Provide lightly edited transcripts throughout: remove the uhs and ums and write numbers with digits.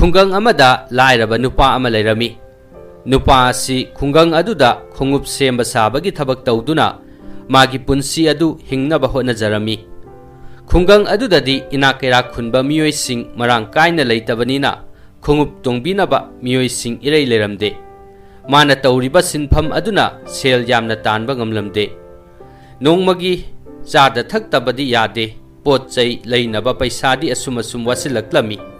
khungang amada lairaba nupa ama leirami. Nupa asi khungang aduda khongup semba sabagi thabak tawduna magi punsi adu hingnaba hotnajarami. Khungang adudadi inakera khunba miyoising marang kaina leitabanina khongup tongbinaba miyoising irei leramde. Mana tawriba sinpham aduna sel yamna tanba ngamlamde. Nongmagi chada thaktabadi yade pot chai leinaba paisadi asum wasilaklami.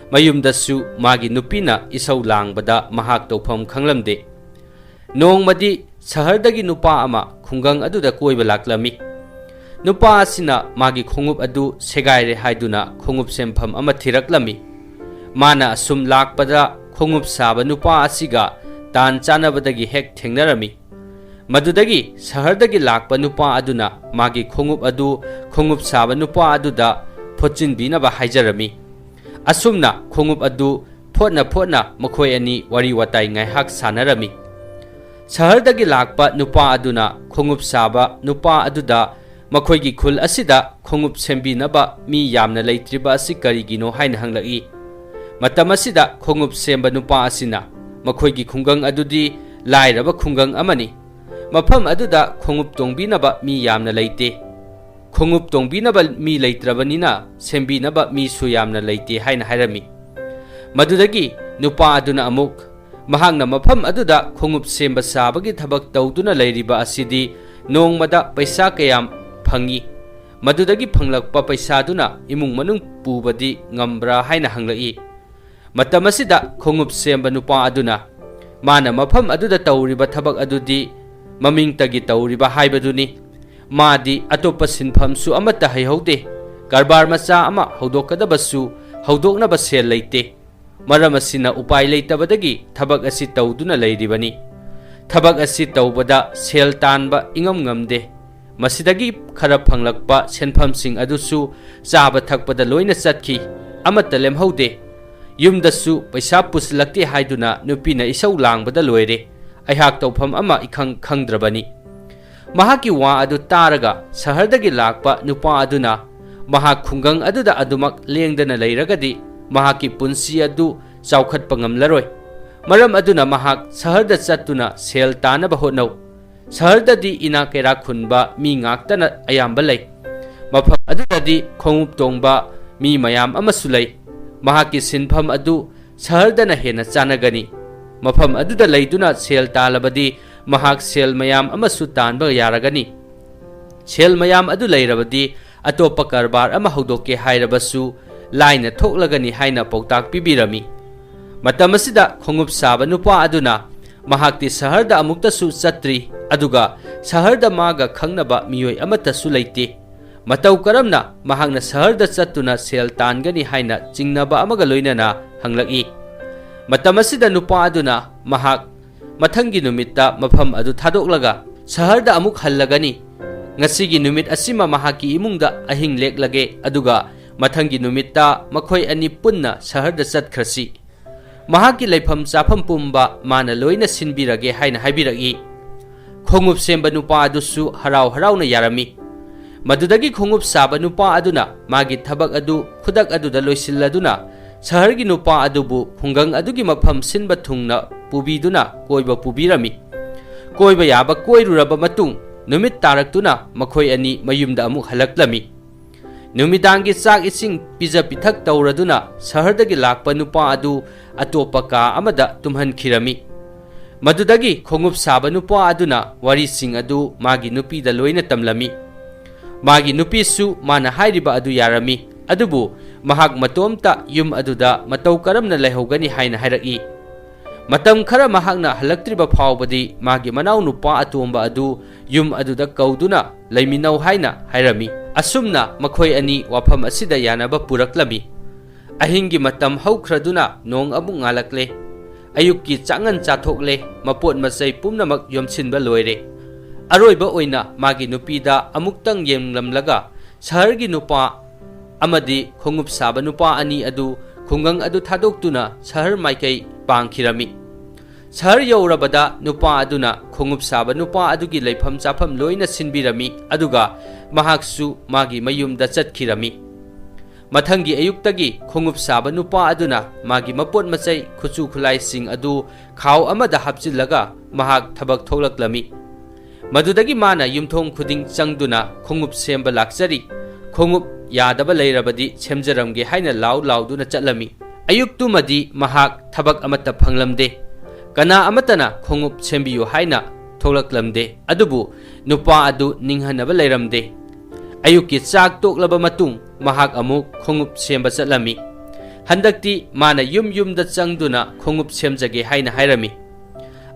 Mayumdasu magi nupina isau langbada mahak tawpham khanglamde. Nongmadi sahardagi nupa ama khungang aduda koiba laklami. Nupa asina magi khongup adu segaire haiduna khongup sempham ama thiraklami. Mana asum lakpada khongup saba nupa asiga tan chanabadagi hek thengnarami. Madudagi sahardagi lakpa nupa aduna magi khongup adu khongup saba nupa aduda phochinbinaba haijarami. Asumna khongup adu photna makhoi ani wari watai ngaihak sanarami. Sahardagi lakpa nupa aduna khongup saba nupa aduda makhoigi khul asida khongup sembinaba mi yamna leitriba asi karigino haina hanglaki. Matam asida khongup semba nupa asina makhoigi khungang adudi lairaba khungang amani. Mafam aduda khongup tongbinaba mi yamna leite. Khongup tongbinaba mi leitrabanina sembinaba mi su yamna leite haina hairami. Madudagi nupa aduna amuk mahangna mafam aduda khongup semba sabagi thabak tawduna leiriba asidi nongmada paisa kayam phangi. Madudagi phanglakpa paisaduna imung manung pubadi ngambra haina hanglaki. Matam asida khongup semba nupa aduna mana mafam aduda tawriba thabak adudi mamingtagi tawriba haibaduni. Madi atopa sinphamsu amata haihaude. Karbar macha ama haudokadabasu haudoknaba sel leite. Maram asina upai leitabadagi thabak asi tawduna leiribani. Thabak asi tawbada sel tanba ingam ngamde. Masidagi khara phanglakpa senphamsing adusu chaba thakpada loina chatkhi amata lemhaude. Yumdasu paisa puslakti haiduna nupina isau langbada loire. Aihak tawpham ama ikhang khangdrabani. Mahaki wa adu taraga sahardagi lakpa nupa aduna mahak khungang aduda adumak lengdana leiragadi mahaki punsi adu chaukhatpa ngamlaroi. Maram aduna mahak saharda chattuna sel tanaba hotnau. Sahardadi inakera khunba mi ngaktana ayamba lei. Mafam adudadi khongup tongba mi mayam amasu lei. Mahaki sinpham adu sahardana hena chanagani. Mafam aduda leiduna sel talabadi mahak sel mayam amasu tanba yaragani. Sel mayam adu leirabadi atopa karbar ama haudoke hairabasu laina thoklagani haina pautak pibirami. Matam asida khongup saba nupa aduna mahakti saharda amuktasu chatri aduga saharda maga khangnaba miyoi amatasu leite. Matau karamna mahakna saharda chattuna sel tangani haina chingnaba amaga loinana hanglaki. Matam asida nupa aduna mahak mathangi numitta mafam adu thadoklaga saharda amuk hallagani. Ngasigi numit asima mahaki imungda ahing leklage aduga mathangi numitta makhoi ani punna saharda chatkrasi. Mahaki leifam chafam pumba mana loina sinbirage haina haibiragi. Khongup semba nupa adusu harau na yarami. Madudagi khongup saba nupa aduna magi thabak adu khudak aduda loisilladuna sahargi nupa adubu khungang adugi mafam sinba thungna pubiduna koiba pubirami. Koiba yaba koiruraba matung numit taraktuna makhoi ani mayumda amuk halaklami. Numidangi chak ising pija pithak tawraduna sahardagi lakpa nupa adu atopa ka amada tumhankhirami. Madudagi khongup saba nupa aduna wari sing adu magi nupida loina tamlami. Magi nupisu mana hairiba adu yarami. Adubu mahak matomta yum aduda matau karamna leihogani haina hairaki. Matam khara mahakna halaktriba phawbadi magi manau nupa atomba adu yum aduda kauduna leiminau haina hairami. Asumna makhoi ani wafam asida yanaba puraklami. Ahingi matam haukhraduna nong amuk ngalakle. Ayukki changan chathokle mapot masai pumnamak yomsinba loire. Aroiba oina magi nupida amuktang yemlamlaga sahargi nupa amadi khongup saba nupa ani adu khungang adu thadoktuna sahar maikai pangkhirami. Sahar yaurabada nupa aduna khongup saba nupa adugi leifam chafam loina sinbirami aduga mahaksu magi mayumda chatkhirami. Mathangi ayuktagi khongup saba nupa aduna magi mapot macai khuchu khulai sing adu khaw amada hapchillaga mahak thabak tholaklami. Madudagi mana yumthong khuding changduna khongup semba lakchari. Khongup yadaba leirabadi semjaramge haina lauduna chatlami. Ayuktumadi mahak thabak amata phanglamde. Kana amatana khongup sembiyu haina tholaklamde. Adubu nupa adu ninghanaba leiramde. Ayuki chak toklaba matung mahak amuk khongup semba chatlami. Handakti mana yumda changduna khongup semjage haina hairami.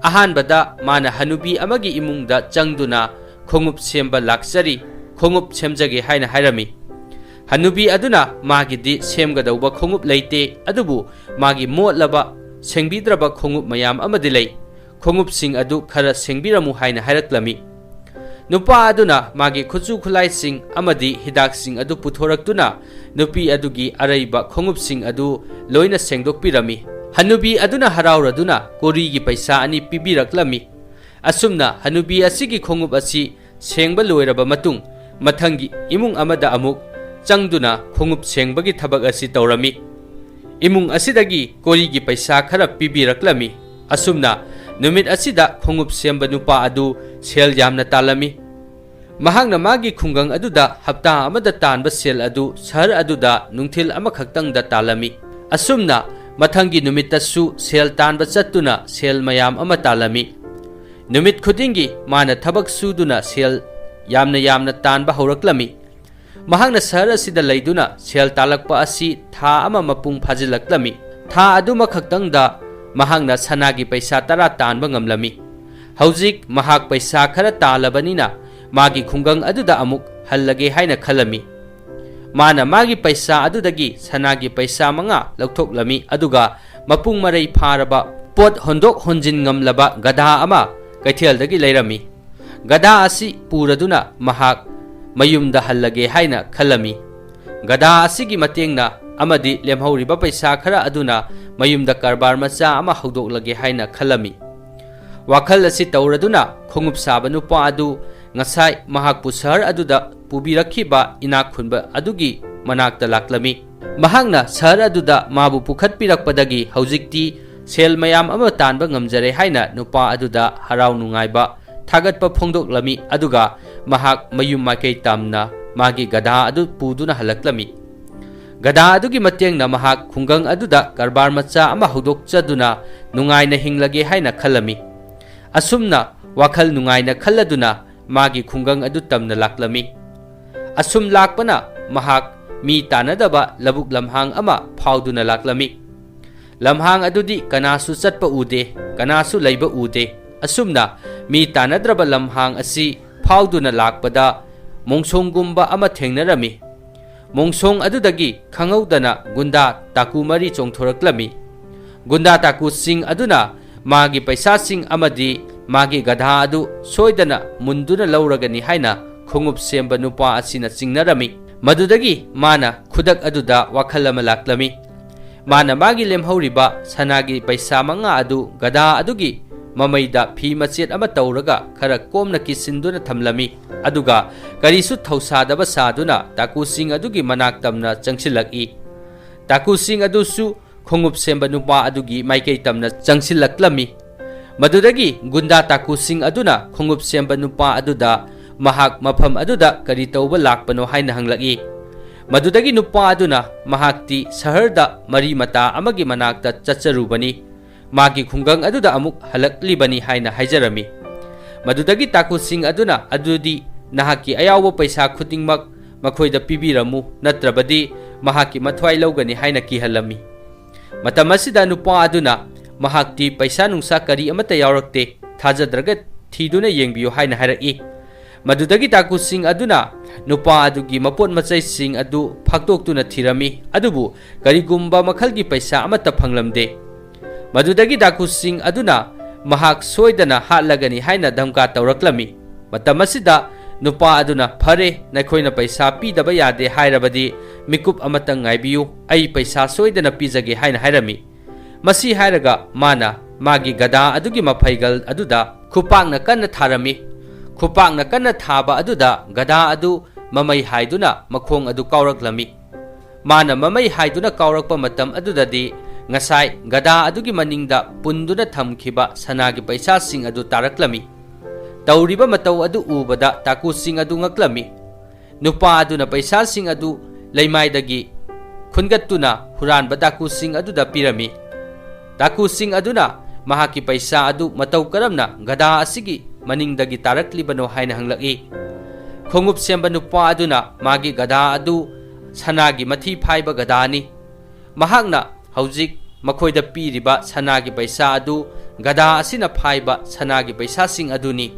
Ahanbada mana hanubi amagi imungda changduna khongup semba lakchari khongup semjage haina hairami. Hanubi aduna magidi semgadauba khongup leite adubu magi motlaba sengbidraba khongup mayam amadi lei. Khongup sing adu khara sengbiramu haina hairaklami. Nupa aduna magi khuchu khulai sing amadi hidak sing adu puthoraktuna nupi adugi araiba khongup sing adu loina sengdokpirami. Hanubi aduna harauraduna kori gi paisa ani pibiraklami. Asumna hanubi asigi khongup asi sengba loiraba matung mathangi imung amada amuk changduna khongup sengbagi thabak asi taurami. Imung asidagi kori gi paisa khara pibiraklami. Asumna numit asida khongup semba nupa adu sel yamna talami. Mahangna magi khungang aduda hapta amada tanba sel adu sahar aduda nungthil amakhaktang da talami. Asumna mathangi numitasu sel tanba chattuna sel mayam ama talami. Numit khudingi mana thabak suduna sel yamna tanba horaklami. Mahangna sahar asida leiduna sel talakpa asi tha ama mapung phajilaklami. Tha adu makhaktang da mahangna sanagi paisa tara tanba ngamlami. Haujik mahak paisa khara talabanina magi khungang aduda amuk hallage haina khalami. Mana magi paisa adudagi sanagi paisa manga lauktoklami aduga mapung marai pharaba pot hondok honjin ngamlaba gada ama kaithialdagi leirami. Gada asi puraduna mahak mayumda hallage haina khalami. Gada asigi matengna amadi lemhauriba paisa khara aduna mayumda karbar macha ama haudoklage haina khalami. Wakhal asi tauraduna khongup saba nupa adu ngasai mahak pusar aduda pubirakhiba inak khunba adugi manakta laklami. Mahangna sahar aduda mabu pukhat pirakpadagi haujikti sel mayam ama tanba ngamjare haina nupa aduda harau nungaiba thagatpa phongdoklami aduga mahak mayum maikei tamna magi gada adu puduna halaklami. Gada adugi matengna mahak khungang aduda karbar macha ama hudokchaduna nungaina hinglage haina khalami. Asumna wakhal nungaina khalladuna magi khungang adu tamna laklami. Asum lakpana mahak mi tanadaba labuk lamhang ama phauduna laklami. Lamhang adudi kanasu chatpa ude kanasu leiba ude. Asumna mi tanadraba lamhang asi phauduna lakpada mongsonggumba ama thengnarami. Mongsong adudagi khangaudana gunda taku mari chongthoraklami. Gunda taku sing aduna magi paisa sing amadi magi gadha adu soidana munduna lauragani haina khongup semba nupa asina singnarami. Madudagi mana khudak aduda wakhal ama laklami. Mana magi lemhauriba sanagi paisa manga adu gada adugi mamaida phi machet ama tauraga khara komna kisinduna thamlami. Aduga karisu thausadaba saduna taku sing adugi manaktamna changsilaki. Taku sing adusu khongup semba nupa adugi maikei tamna changsilaklami. Madudagi gunda taku sing aduna khongup semba nupa aduda mahak mafam aduda kari tauba lakpano haina hanglaki. Madudagi nupa aduna mahakti saharda mari mata amagi manakta chacharubani. Magi khungang aduda amuk halaklibani haina haijarami. Madudagi taku sing aduna adudi nahaki ayawa paisa khutingmak makhoida pibiramu natrabadi mahaki mathwai laugani haina kihalami. Matamasida nupa aduna mahakti paisa nungsa kari amata yaurakte thajadraga thiduna yengbiyo haina hairaki. Madudagi taku sing aduna nupa adugi mapot macai sing adu phaktoktuna thirami adubu karigumba makhalgi paisa amata phanglamde. Madudagi taku sing aduna mahak soidana hatlagani haina dhamka tawraklami. Matamasida nupa aduna phare nakhoina paisa pidaba yade hairabadi mikup amata ngaibiyu ai paisa soidana pijage haina hairami. Masi hairaga mana magi gada adugi mapaigal aduda khupakna kanna tharami. Khupakna kanna thaba aduda gada adu mamai haiduna makhong adu kauраklami. Mana mamai haiduna kaurakpa matam adudadi ngasai gada adugi maningda punduna thamkhiba sanagi paisa sing adu taraklami. Tauriba matau adu ubada taku sing adu ngaklami. Nupa aduna paisa sing adu leimaidagi khungattuna huranba taku sing adu da pirami. Taku sing aduna mahaki paisa adu matau karamna gada asigi maningdagi taraklibano haina hanglaki. Khongup semba nupa aduna magi gada adu sanagi mathi phaiba gadani. Mahakna haujik makhoida piriba sanagi paisa adu gada asina phaiba sanagi paisa sing aduni.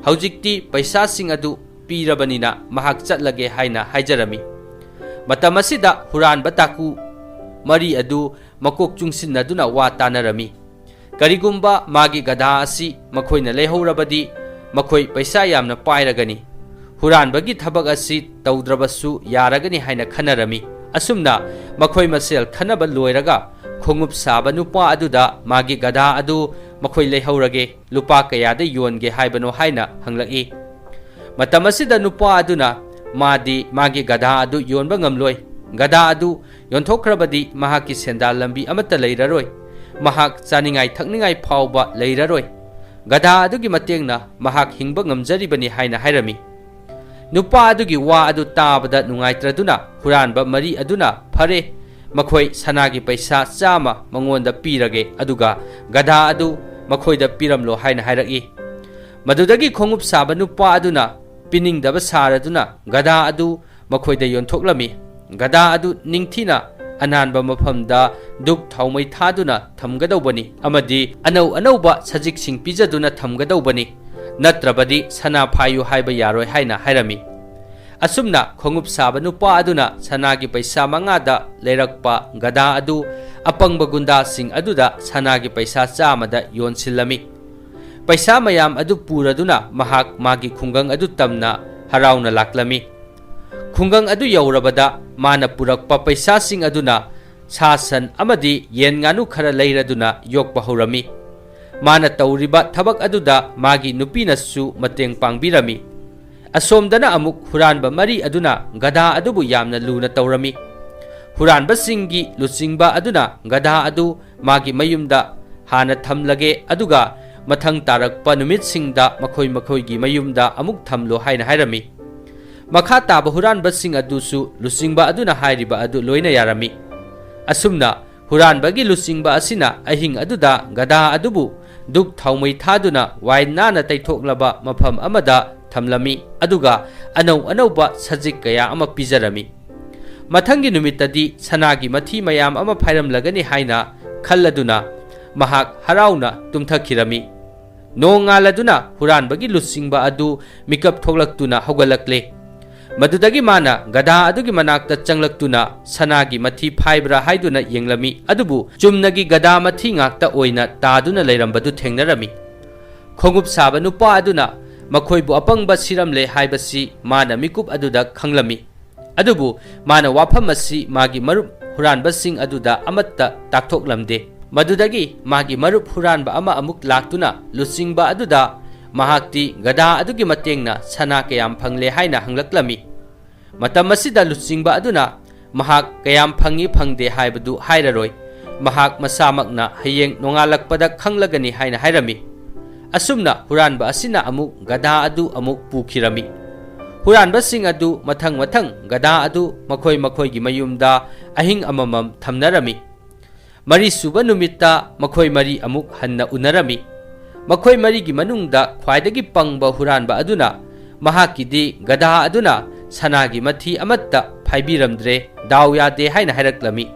Haujikti paisa sing adu pirabanina mahak chatlage haina haijarami. Matam asida huranba taku mari adu makok chungsinnaduna wa tanarami. Karigumba magi gada asi makhoina lehaurabadi makhoi paisa yamna pairagani. Huranbagi thabak asi taudrabasu yaragani haina khanarami. Asumna makhoi masel khanaba loiraga khongup saba nupa aduda magi gada adu makhoi lehaurage lupa kayada yonge haibano haina hanglaki. Matam asida nupa aduna madi magi gada adu yonba ngamloi. Gada adu yonthokrabadi mahaki sendal lambi amata leiraroi. Mahak chaningai thakningai phauba leiraroi. Gada adugi matengna mahak hingba ngamjaribani haina hairami. Nupa adugi wa adu tabada nungaitraduna huranba mari aduna phare makhoi sanagi paisa chama mangonda pirage aduga gada adu makhoida piramlo haina hairaki. Madudagi khongup saba nupa aduna piningdaba saraduna gada adu makhoida yonthoklami. Gada adu ningthina ananba mafamda duk thaumai thaduna thamgadawbani amadi anauba sajik sing pijaduna thamgadawbani. Natrabadi sana phayu haiba yaroi haina hairami. Asumna khongup saba nupa aduna sanagi paisa mangada leirakpa gada adu apangba gunda sing aduda sanagi paisa chamada yonsilami. Paisa mayam adu puraduna mahak magi khungang adu tamna harauna laklami. Khungang adu yaurabada mana purakpa paisa sing aduna sasan amadi yen nganu khara leiraduna yokpa horami. Mana tauriba thabak aduda magi nupinasu mateng pangbirami. Asomdana amuk huranba mari aduna gada adubu yamna luna taurami. Huranba singi lusingba aduna gada adu magi mayumda hana thamlage aduga mathang tarakpa numit singda makhoi gi mayumda amuk thamlo haina hairami. Makha taba huranba sing adusu lusingba aduna hairiba adu loina yarami. Asumna huranbagi lusingba asina ahing aduda gada adubu duk thaumai thaduna wainana taithoklaba mafam amada thamlami aduga anauba sajik kaya ama pijarami. Mathangi numitadi sanagi mathi mayam ama phairamlagani haina khalladuna mahak harauna tumthakhirami. Nongaladuna huranbagi lusingba adu mikap thoklaktuna hogalakle. Madudagi mana gada adugi manakta changlaktuna sanagi mathi phaibra haiduna yenglami adubu chumnagi gada mathi ngakta oina taduna leirambadu thengnarami. Khongup saba nupa aduna makhoibu apangba siramle haibasi mana mikup aduda khanglami. Adubu mana wafam asi magi marup huranba sing aduda amatta takthoklamde. Madudagi magi marup huranba ama amuk laktuna lusingba aduda mahakti gada adugi matengna sana kayam phangle haina hanglaklami. Matam asida lusingba aduna mahak kayam phangi phangde haibadu hairaroi. Mahak masamakna hayeng nongalakpada khanglagani haina hairami. Asumna huranba asina amuk gada adu amuk pukhirami. Huranba sing adu mathang gada adu makhoi gi mayumda ahing amamam thamnarami. Mari suba numitta makhoi mari amuk hanna unarami. Makhoi mari gi manungda khwaidagi pangba huranba aduna mahakidi gada aduna sanagi mathi amatta phaibiramdre daw yade haina hairaklami.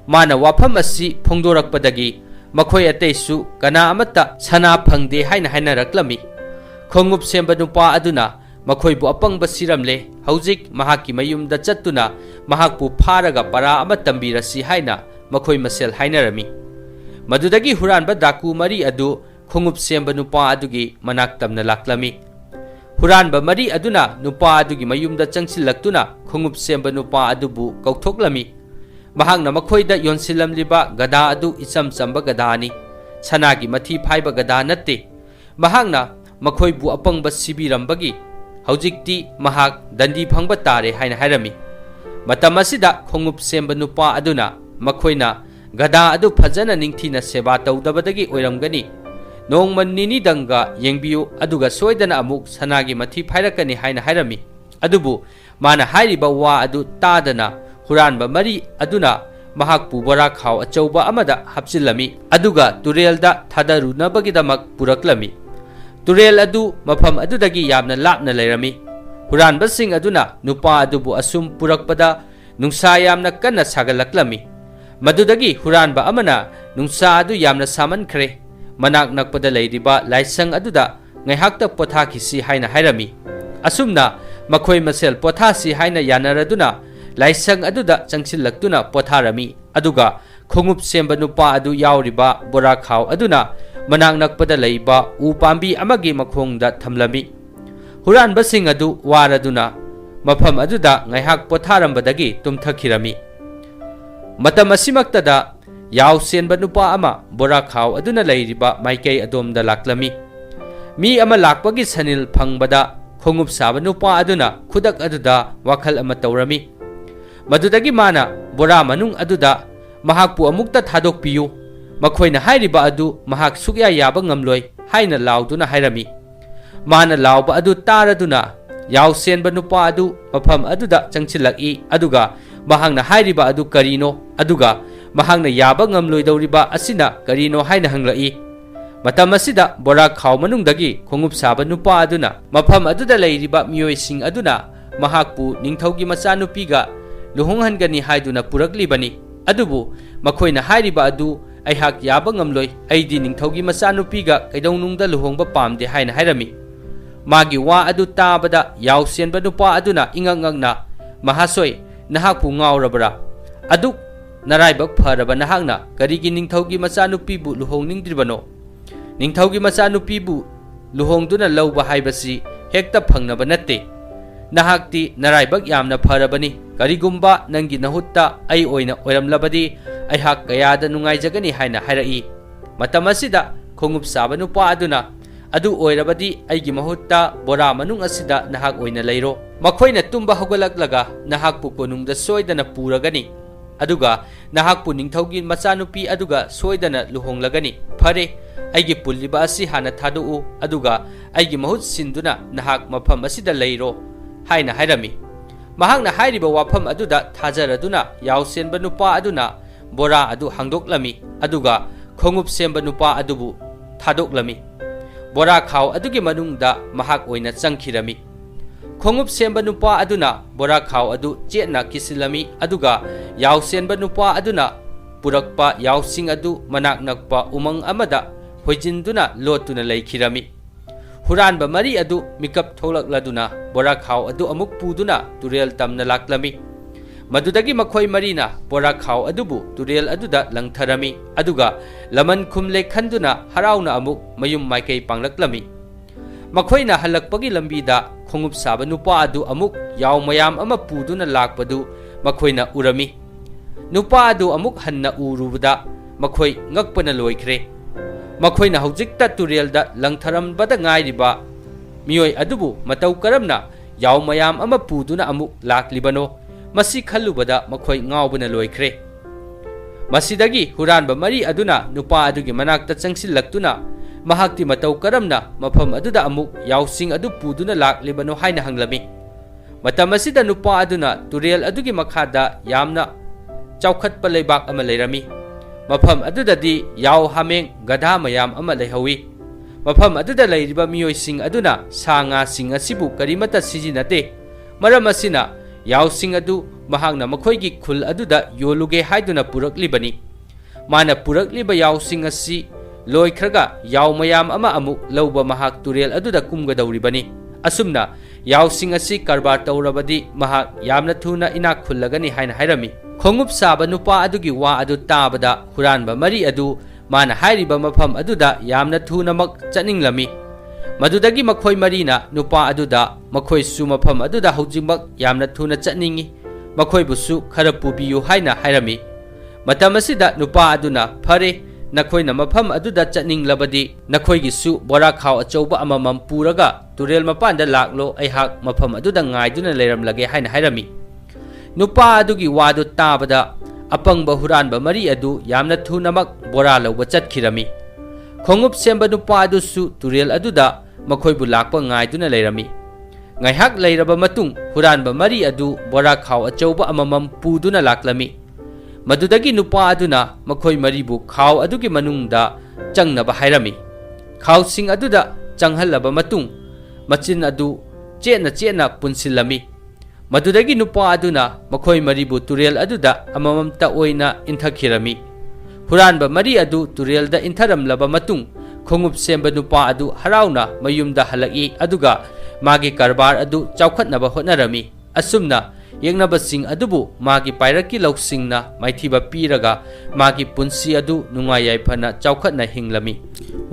Mana wafam asi phongdorakpadagi makhoi ateisu kana amatta sana phangde haina hainaraklami. Khongup semba nupa aduna makhoi bu apangba siramle haujik mahaki mayumda chattuna mahakpu pharaga para ama tambirasi haina makhoi masel hainarami. Madudagi huranba daku mari adu khongup semba nupa adugi manak tamna laklami. Huranba mari aduna nupa adugi mayumda changsilaktuna khongup semba nupa adubu kauthoklami. Mahangna makhoida yonsilamliba gada adu icham chamba gadani. Sanagi mathi phaiba gada natte. Mahangna makhoibu apangba sibirambagi haujikti mahak dandi phangba tare haina hairami. Matam asida khongup semba nupa aduna makhoina gada adu phajana ningthina seba tawdabadagi oiramgani nongman nini danga yengbiyu aduga soidana amuk sanagi mathi phairakani haina hairami adubu mana hairiba wa adu tadana huranba mari aduna mahakpu bora khaw achauba amada hapchilami aduga turelda thadarunabagidamak puraklami turel adu mafam adudagi yamna lapna leirami huranbasing aduna nupa adubu asum purakpada nungsa yamna kanna sagalaklami madudagi huranba amana nungsa adu yamna samankhre manak nakpada leiriba laisang aduda ngaihakta pothakisi haina hairami asumna makhoi masel pothasi haina yanaraduna laisang aduda changsillaktuna potharami aduga khongup semba nupa adu yauriba bora khaw aduna manak nakpada leiba u pambi amagi makhongda thamlami huranbasing adu waraduna mafam aduda ngaihak potharambadagi tumthakhirami matam asimaktada yaw senba nupa ama bora khaw aduna leiriba maikei adomda laklami mi ama lakpagi sanil phangbada khongup saba nupa aduna khudak aduda wakhal ama tawrami madudagi mana bora manung aduda mahakpu amukta thadokpiyu makhoina hairiba adu mahak sukya yaba ngamloi haina lauduna hairami mana lauba adu taraduna yaw senba nupa adu mafam aduda changchilaki aduga mahangna hairiba adu karino aduga mahangna yaba ngamloi dawriba asina karino haina hanglai matam asida bora khaw manungdagi khongup saba nupa aduna mafam aduda leiriba mioising aduna mahakpu ningthaugi machanupiga luhonghangani haiduna puraklibani adubu makhoina hairiba adu aihak yaba ngamloi aidi ningthaugi machanupiga kaidaunungda luhongba pamde haina hairami magi wa adu tabada yaw senba nupa aduna ingangangna mahasoi nahakpu ngaurabra adu naraibak pharaba nahakna karigi ningthaugi machanupibu luhongningdribano ningthaugi machanupibu luhongduna lawba haibasi hekta phangnaba natte nahakti naraibak yamna pharabani karigumba nangi nahutta ai oina oiramlabadi aihak kayada nungaijagani haina hairai matam asida khongup saba nupa aduna adu oirabadi aigi mahutta bora manung asida nahak oina leiro makhoina tumba hogalaklaga nahakpu konungda soidana puragani aduga nahakpu ningthaugi machanupi aduga soidana luhonglagani phare aigi pulliba asi hana thadu aduga aigi mahut sinduna nahak mafam asida leiro haina hairami mahakna hairiba wafam aduda thajaraduna yaw senba nupa aduna bora adu hangdoklami aduga khongup semba nupa adubu thadoklami bora khaw adugi manungda mahak oina changkhirami khongup semba nupa aduna bora khaw adu chetna kisilami aduga yaw senba nupa aduna purakpa yawsing adu manak nakpa umang amada hoijinduna lotuna leikhirami huranba mari adu mikap tholakladuna bora khaw adu amuk puduna turel tamna laklami madudagi makhoi marina bora khaw adubu turel aduda langtharami aduga laman khumle khanduna harauna amuk mayum maikei panglaklami makhoina halakpagi lambida khongup saba nupa adu amuk yaw mayam ama puduna lakpadu makhoina urami nupa adu amuk hanna urubada makhoi ngakpana loikhre makhoina haujikta turelda langtharambada ngairiba mioi adubu matau karamna yaw mayam ama puduna amuk laklibano masi khallubada makhoi ngaubana loikhre masidagi huranba mari aduna nupa adugi manakta changsillaktuna mahakti matau karamna mafam aduda amuk yawsing adu puduna laklibano haina hanglami matam asida nupa aduna turel adugi makhada yamna chaukhatpa leibak ama leirami mafam adudadi yaw hameng gadha mayam ama leihawi mafam aduda leiriba mioising aduna sanga sing asibu karimata sijinate maram asina yawsing adu mahangna makhoigi khul aduda yoluge haiduna puraklibani mana purakliba yawsing asi loikhraga yaw mayam ama amuk lawba mahak turel aduda kumgadawribani asumna yawsing asi karbar tawrabadi mahak yamna thuna inak khullagani haina hairami khongup saba nupa adugi wa adu tabada huranba mari adu mana hairiba mafam aduda yamna thuna mak chaninglami madudagi makhoi marina nupa aduda makhoi su mafam aduda haujimak yamna thuna chaningi makhoi busu khara pubiyu haina hairami matam asida nupa aduna phare nakhoina mafam aduda chaninglabadi nakhoigi su bora khaw achauba amamam puraga turel mapanda laklo aihak mafam aduda ngaiduna leiramlage haina hairami नुपा अदुगी वादु ताबदा अपंगबा हुरानबा मरी अदु यामना थुनमक बोरा लौबा चटखिरमी khongup semba nupa adusu turel aduda makhoibu lakpa ngaiduna leirami ngaihak leiraba matung huranba mari adu bora khaw achauba amamam puduna laklami madudagi nupa aduna makhoi maribu khaw adugi manungda changnaba hairami khaw sing aduda changhallaba matung machin adu chena punsilami madudagi nupa aduna makhoi maribu turel aduda amamamta oina inthakirami huranba mari adu turel da intharam laba matung khongup semba nupa adu harauna mayumda halaki aduga magi karbar adu chaukhatnaba hotnarami asumna yengnaba sing adubu magi pairaki lousingna maithiba piraga magi punsi adu nungayai phana chaukhatna hinglami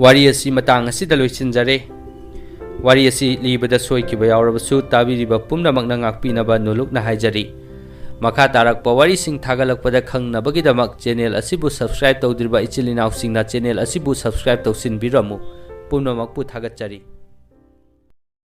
wari asi matang asida loisinjare wari asi libada soikiba yaurabasu tabiriba pumnamakna ngakpinaba nulukna haijari makha tarakpa wari sing thagalakpada khangnabagidamak channel asibu subscribe tawdirba ichilinaw singna channel asibu subscribe tawsinbiramu pumnamakpu thagatchari।